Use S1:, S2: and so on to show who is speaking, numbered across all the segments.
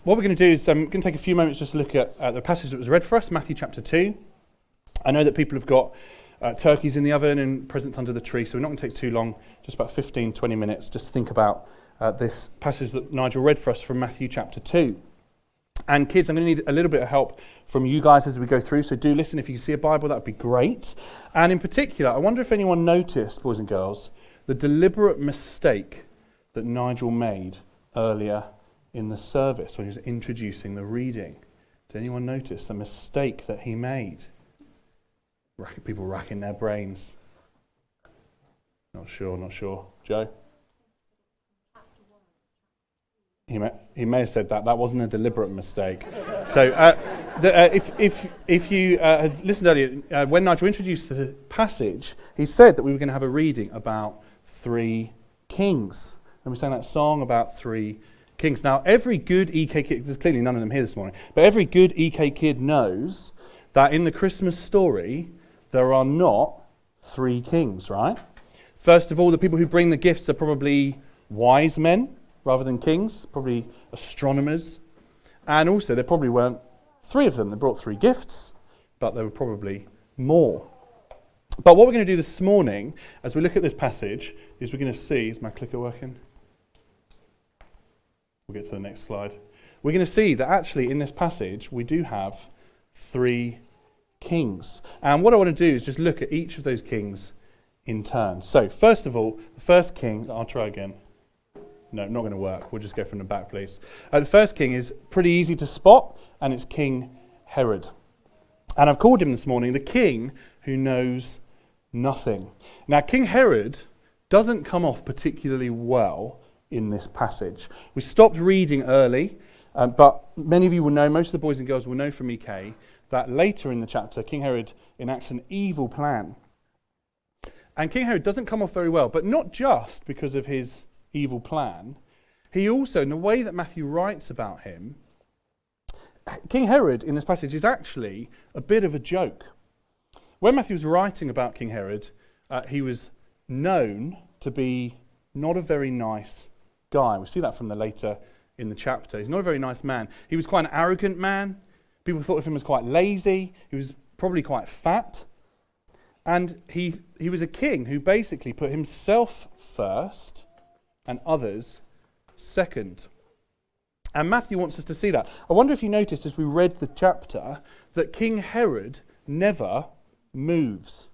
S1: what we're going to do is I'm going to take a few moments just to look at the passage that was read for us, Matthew chapter 2. I know that people have got turkeys in the oven and presents under the tree, so we're not going to take too long, just about 15, 20 minutes, just to think about this passage that Nigel read for us from Matthew chapter 2. And kids, I'm going to need a little bit of help from you guys as we go through, so do listen. If you can see a Bible, that would be great. And in particular, I wonder if anyone noticed, boys and girls, the deliberate mistake that Nigel made earlier in the service when he was introducing the reading. Did anyone notice the mistake that he made? People racking their brains. Not sure. Joe? He may have said that. That wasn't a deliberate mistake. So if you had listened earlier, when Nigel introduced the passage, he said that we were going to have a reading about 3 kings. And we sang that song about 3 kings. Now, every good EK kid, there's clearly none of them here this morning, but every good EK kid knows that in the Christmas story, there are not 3 kings, right? First of all, the people who bring the gifts are probably wise men rather than kings, probably astronomers. And also, there probably weren't 3 of them. They brought 3 gifts, but there were probably more. But what we're going to do this morning, as we look at this passage, is we're going to see, is my clicker working? We'll get to the next slide. We're going to see that actually in this passage, we do have 3 kings. And what I want to do is just look at each of those kings in turn. So, first of all, the first king, I'll try again. No, not going to work. We'll just go from the back, please. The first king is pretty easy to spot, and it's King Herod. And I've called him this morning the king who knows nothing. Now, King Herod doesn't come off particularly well in this passage. We stopped reading early, but many of you will know, most of the boys and girls will know from EK, that later in the chapter, King Herod enacts an evil plan. And King Herod doesn't come off very well, but not just because of his evil plan. He also, in the way that Matthew writes about him, King Herod in this passage is actually a bit of a joke. When Matthew was writing about King Herod, he was known to be not a very nice guy. We see that from the later in the chapter. He's not a very nice man. He was quite an arrogant man. People thought of him as quite lazy. He was probably quite fat. And he was a king who basically put himself first and others second. And Matthew wants us to see that. I wonder if you noticed as we read the chapter that King Herod never moves.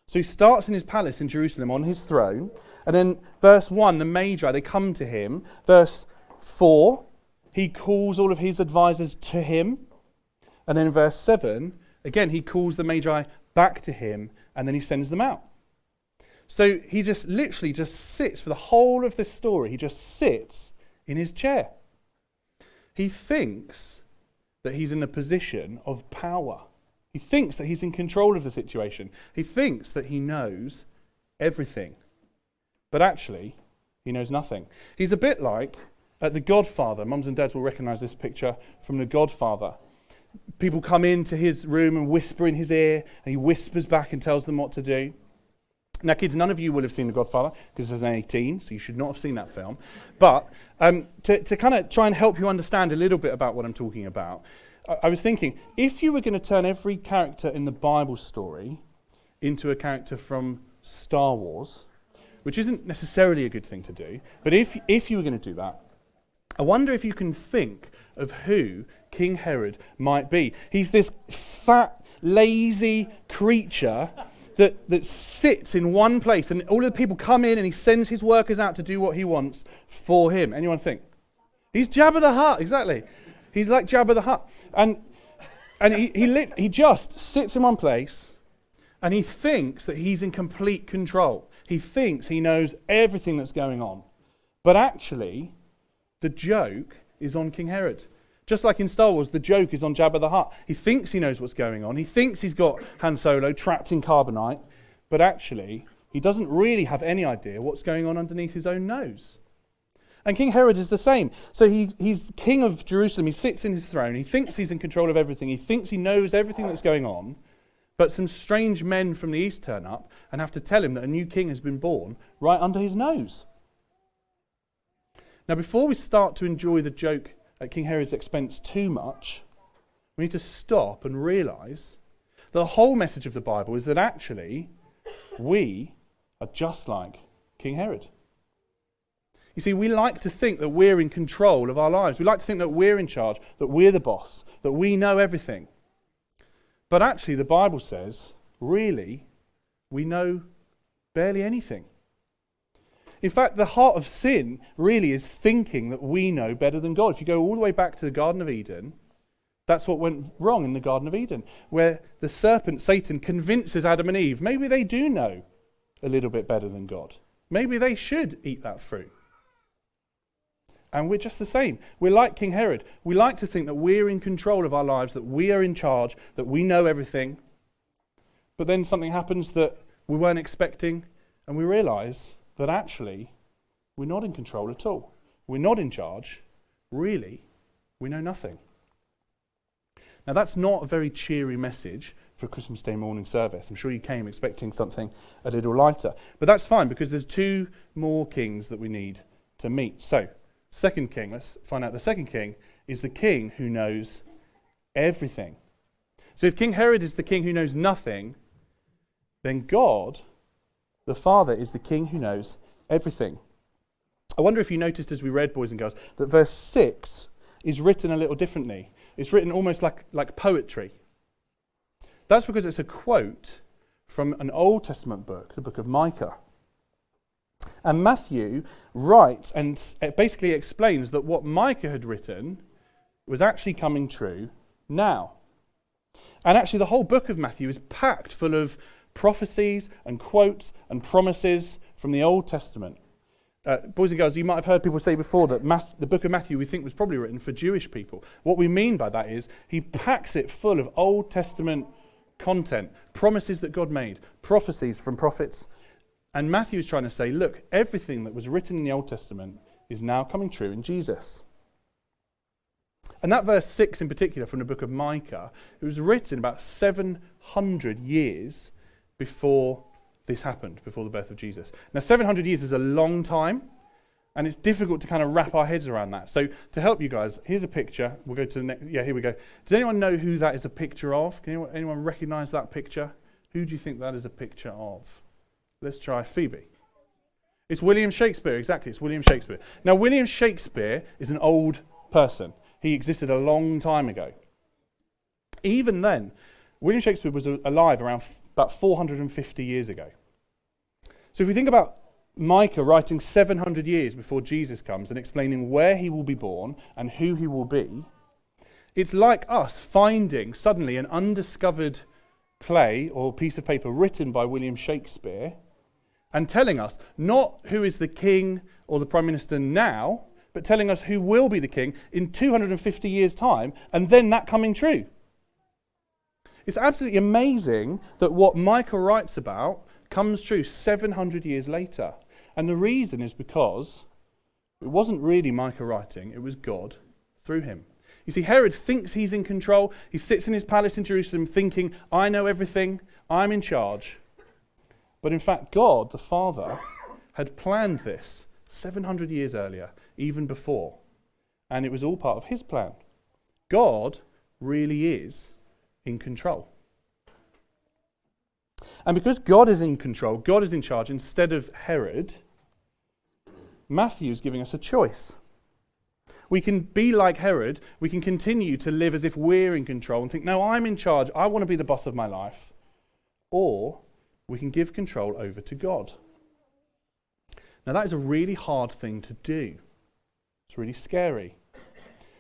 S1: So he starts in his palace in Jerusalem on his throne, and then verse 1, the Magi, they come to him. Verse 4, he calls all of his advisors to him. And then in verse 7, again, he calls the Magi back to him, and then he sends them out. So he just literally just sits for the whole of this story. He just sits in his chair. He thinks that he's in a position of power. He thinks that he's in control of the situation. He thinks that he knows everything. But actually, he knows nothing. He's a bit like The Godfather. Mums and dads will recognise this picture from The Godfather. People come into his room and whisper in his ear, and he whispers back and tells them what to do. Now, kids, none of you will have seen The Godfather, because there's an 18, so you should not have seen that film. But to kind of try and help you understand a little bit about what I'm talking about, I was thinking, if you were going to turn every character in the Bible story into a character from Star Wars, which isn't necessarily a good thing to do, but if you were going to do that, I wonder if you can think of who King Herod might be. He's this fat, lazy creature that sits in one place, and all of the people come in and he sends his workers out to do what he wants for him. Anyone think? He's Jabba the Hutt, exactly. He's like Jabba the Hutt. And he just sits in one place and he thinks that he's in complete control. He thinks he knows everything that's going on. But actually, the joke is on King Herod. Just like in Star Wars, the joke is on Jabba the Hutt. He thinks he knows what's going on. He thinks he's got Han Solo trapped in carbonite. But actually, he doesn't really have any idea what's going on underneath his own nose. And King Herod is the same. So he's king of Jerusalem. He sits in his throne. He thinks he's in control of everything. He thinks he knows everything that's going on. But some strange men from the east turn up and have to tell him that a new king has been born right under his nose. Now, before we start to enjoy the joke at King Herod's expense too much, we need to stop and realise the whole message of the Bible is that actually we are just like King Herod. You see, we like to think that we're in control of our lives. We like to think that we're in charge, that we're the boss, that we know everything. But actually, the Bible says, really, we know barely anything. In fact, the heart of sin really is thinking that we know better than God. If you go all the way back to the Garden of Eden, that's what went wrong in the Garden of Eden, where the serpent, Satan, convinces Adam and Eve, maybe they do know a little bit better than God. Maybe they should eat that fruit. And we're just the same. We're like King Herod. We like to think that we're in control of our lives, that we are in charge, that we know everything. But then something happens that we weren't expecting, and we realise that actually we're not in control at all. We're not in charge. Really, we know nothing. Now, that's not a very cheery message for a Christmas Day morning service. I'm sure you came expecting something a little lighter. But that's fine, because there's two more kings that we need to meet. So, second king, let's find out. The second king is the king who knows everything. So if King Herod is the king who knows nothing, then God, the Father, is the king who knows everything. I wonder if you noticed as we read, boys and girls, that verse 6 is written a little differently. It's written almost like poetry. That's because it's a quote from an Old Testament book, the book of Micah. And Matthew writes and basically explains that what Micah had written was actually coming true now. And actually the whole book of Matthew is packed full of prophecies and quotes and promises from the Old Testament. Boys and girls, you might have heard people say before that the book of Matthew we think was probably written for Jewish people. What we mean by that is he packs it full of Old Testament content, promises that God made, prophecies from prophets. And Matthew is trying to say, look, everything that was written in the Old Testament is now coming true in Jesus. And that verse 6 in particular from the book of Micah, it was written about 700 years before this happened, before the birth of Jesus. Now 700 years is a long time, and it's difficult to kind of wrap our heads around that. So to help you guys, here's a picture. We'll go to the next. Yeah, here we go. Does anyone know who that is a picture of? Can anyone recognise that picture? Who do you think that is a picture of? Let's try Phoebe. It's William Shakespeare, exactly. It's William Shakespeare. Now, William Shakespeare is an old person. He existed a long time ago. Even then, William Shakespeare was alive around about 450 years ago. So if we think about Micah writing 700 years before Jesus comes and explaining where he will be born and who he will be, it's like us finding suddenly an undiscovered play or piece of paper written by William Shakespeare and telling us not who is the king or the prime minister now, but telling us who will be the king in 250 years' time, and then that coming true. It's absolutely amazing that what Micah writes about comes true 700 years later. And the reason is because it wasn't really Micah writing, it was God through him. You see, Herod thinks he's in control. He sits in his palace in Jerusalem thinking, I know everything, I'm in charge. But in fact, God, the Father, had planned this 700 years earlier, even before. And it was all part of his plan. God really is in control. And because God is in control, God is in charge, instead of Herod, Matthew's giving us a choice. We can be like Herod. We can continue to live as if we're in control and think, no, I'm in charge. I want to be the boss of my life. Or we can give control over to God. Now, that is a really hard thing to do. It's really scary.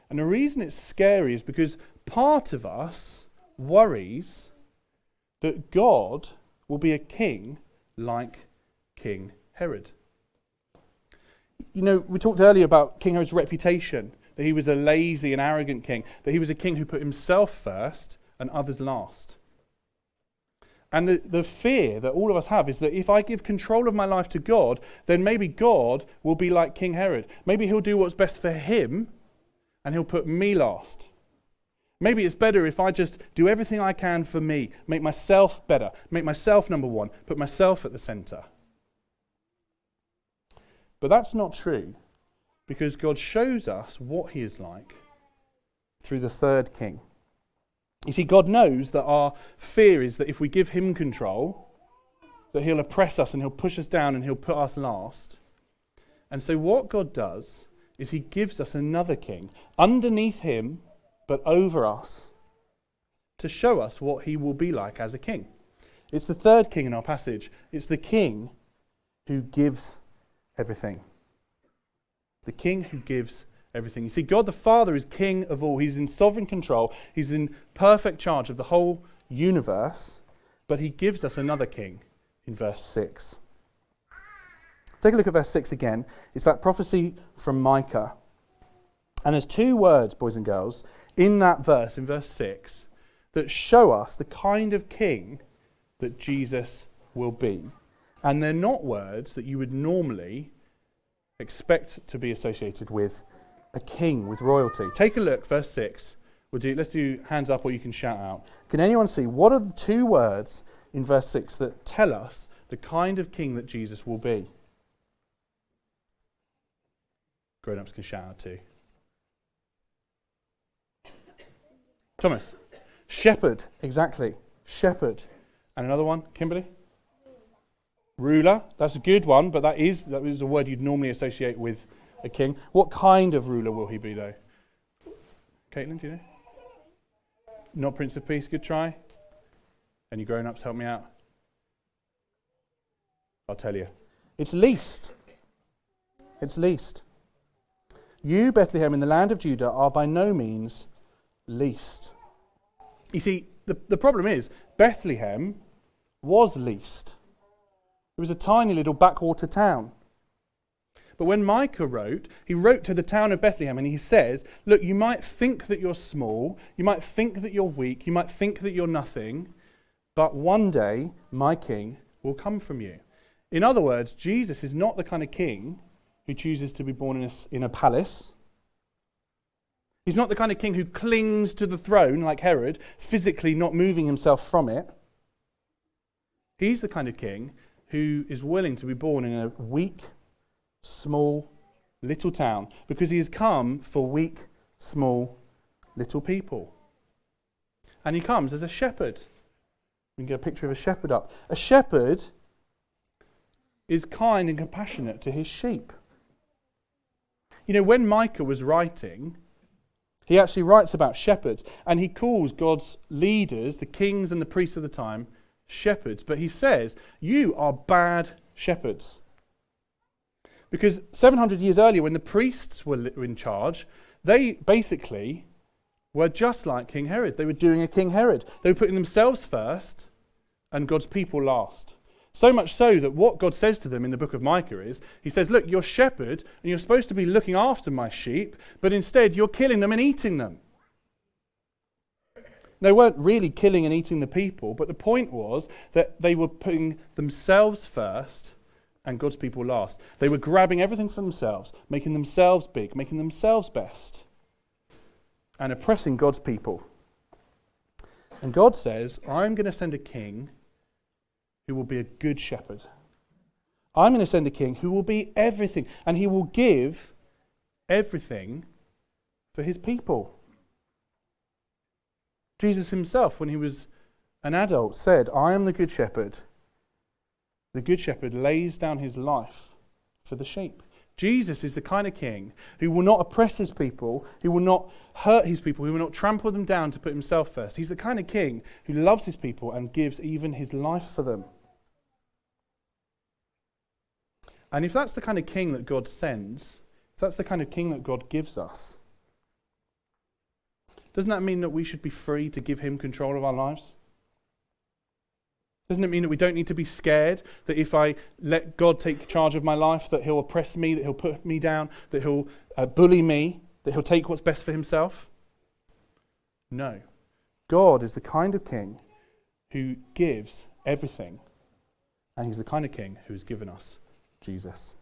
S1: And the reason it's scary is because part of us worries that God will be a king like King Herod. You know, we talked earlier about King Herod's reputation, that he was a lazy and arrogant king, that he was a king who put himself first and others last. And the fear that all of us have is that if I give control of my life to God, then maybe God will be like King Herod. Maybe he'll do what's best for him and he'll put me last. Maybe it's better if I just do everything I can for me, make myself better, make myself number one, put myself at the center. But that's not true, because God shows us what he is like through the third king. You see, God knows that our fear is that if we give him control, that he'll oppress us and he'll push us down and he'll put us last. And so what God does is he gives us another king underneath him, but over us, to show us what he will be like as a king. It's the third king in our passage. It's the king who gives everything. The king who gives everything. You see, God the Father is king of all. He's in sovereign control. He's in perfect charge of the whole universe. But he gives us another king in verse 6. Take a look at verse 6 again. It's that prophecy from Micah. And there's two words, boys and girls, in that verse, in verse 6, that show us the kind of king that Jesus will be. And they're not words that you would normally expect to be associated with a king, with royalty. Take a look, verse 6. Let's do hands up or you can shout out. Can anyone see what are the two words in verse 6 that tell us the kind of king that Jesus will be? Grown-ups can shout out too. Thomas. Shepherd, exactly. Shepherd. And another one, Kimberly? Ruler. That's a good one, but that is a word you'd normally associate with a king. What kind of ruler will he be, though? Caitlin, do you know? Not Prince of Peace. Good try. And you grown-ups, help me out. I'll tell you. It's least. It's least. You, Bethlehem, in the land of Judah, are by no means least. You see, the problem is, Bethlehem was least. It was a tiny little backwater town. But when Micah wrote, he wrote to the town of Bethlehem and he says, look, you might think that you're small, you might think that you're weak, you might think that you're nothing, but one day my king will come from you. In other words, Jesus is not the kind of king who chooses to be born in a palace. He's not the kind of king who clings to the throne like Herod, physically not moving himself from it. He's the kind of king who is willing to be born in a weak, small, little town because he has come for weak, small, little people. And he comes as a shepherd. We can get a picture of a shepherd up. A shepherd is kind and compassionate to his sheep. You know, when Micah was writing, he actually writes about shepherds, and he calls God's leaders, the kings and the priests of the time, shepherds. But he says, you are bad shepherds. Because 700 years earlier, when the priests were in charge, they basically were just like King Herod. They were doing a King Herod. They were putting themselves first and God's people last. So much so that what God says to them in the book of Micah is, he says, look, you're shepherd and you're supposed to be looking after my sheep, but instead you're killing them and eating them. They weren't really killing and eating the people, but the point was that they were putting themselves first and God's people last. They were grabbing everything for themselves, making themselves big, making themselves best, and oppressing God's people. And God says, I'm going to send a king who will be a good shepherd. I'm going to send a king who will be everything, and he will give everything for his people. Jesus himself, when he was an adult, said, I am the good shepherd. The good shepherd lays down his life for the sheep. Jesus is the kind of king who will not oppress his people, who will not hurt his people, who will not trample them down to put himself first. He's the kind of king who loves his people and gives even his life for them. And if that's the kind of king that God sends, if that's the kind of king that God gives us, doesn't that mean that we should be free to give him control of our lives? Doesn't it mean that we don't need to be scared that if I let God take charge of my life, that he'll oppress me, that he'll put me down, that he'll bully me, that he'll take what's best for himself? No. God is the kind of king who gives everything, and he's the kind of king who has given us Jesus.